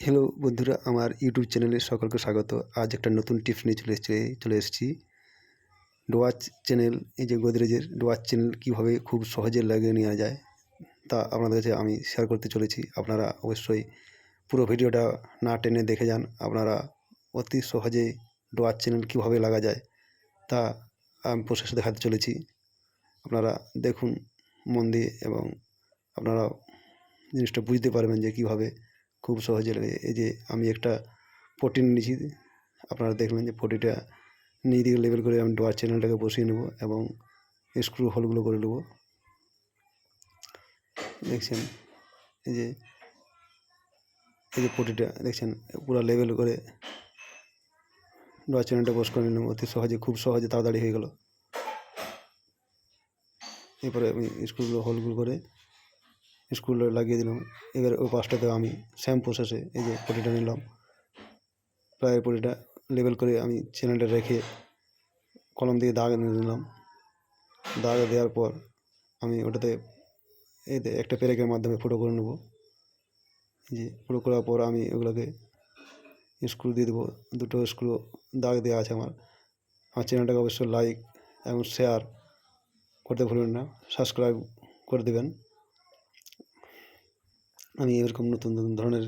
Hello বন্ধুরা, আমার YouTube চ্যানেলে সকলকে স্বাগত। আজ একটা নতুন টিপস নিয়ে চলে এসেছি। ডোয়াচ চ্যানেল, এই যে গোদরেজের ডোয়াচ চ্যানেল কীভাবে খুব সহজে লাগিয়ে নেওয়া যায় তা আপনাদের কাছে আমি শেয়ার করতে চলেছি। আপনারা অবশ্যই পুরো ভিডিওটা না টেনে দেখে যান। আপনারা অতি সহজে ডোয়াচ চ্যানেল কীভাবে লাগা যায় তা আমি প্রসেস দেখাতে চলেছি। আপনারা দেখুন মন দিয়ে, এবং আপনারা জিনিসটা বুঝতে পারবেন যে কীভাবে খুব সহজে লাগে। এই যে আমি একটা পটি নিয়েছি, আপনারা দেখলেন যে পটিটা নিয়ে দিকে লেবেল করে আমি ডোয়ার চ্যানেলটাকে বসিয়ে নেব এবং স্ক্রু হোলগুলো করে নেব। দেখছেন এই যে পটিটা দেখছেন পুরো লেবেল করে ডোয়ার চ্যানেলটা বস করে নিলাম অতি সহজে, খুব সহজে, তাড়াতাড়ি হয়ে গেল। এরপরে আমি স্ক্রুগুলো হোলগুলো করে স্ক্রুগুলো লাগিয়ে দিলাম। এবার ওই পাশটাতে আমি সেম প্রসেসে এই যে পটিটা নিলাম, প্রায় পটিটা লেবেল করে আমি চ্যানেলটা রেখে কলম দিয়ে দাগ এনে দিলাম। দাগ দেওয়ার পর আমি ওটাতে এতে একটা পেরেকের মাধ্যমে ফুটো করে নেব। যে ফুটো করার পর আমি ওগুলোকে স্ক্রু দিয়ে দেবো। দুটো স্ক্রু দাগ দেওয়া আছে আমার চ্যানেলটাকে অবশ্যই লাইক এবং শেয়ার করতে ভুলবেন না, সাবস্ক্রাইব করে দেবেন। আমি এরকম নতুন নতুন ধরনের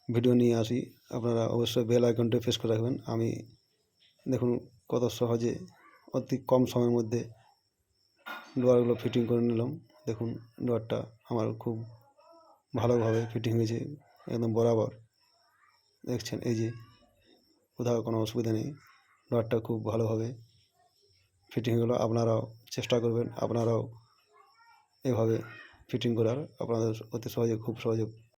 ভিডিও নিয়ে আসি, আপনারা অবশ্যই বেল আইকনটা প্রেস করে রাখবেন। আমি দেখুন কত সহজে অতি কম সময়ের মধ্যে ডোয়ারগুলো ফিটিং করে নিলাম। দেখুন ডোয়ারটা আমার খুব ভালোভাবে ফিটিং হয়েছে, একদম বরাবর। দেখছেন এই যে কোথাও কোনো অসুবিধা নেই, ডোয়ারটা খুব ভালোভাবে ফিটিং হয়ে গেলো। আপনারাও চেষ্টা করবেন, আপনারাও এভাবে ফিটিং করার, আপনাদের অতি সহজে, খুব সহজে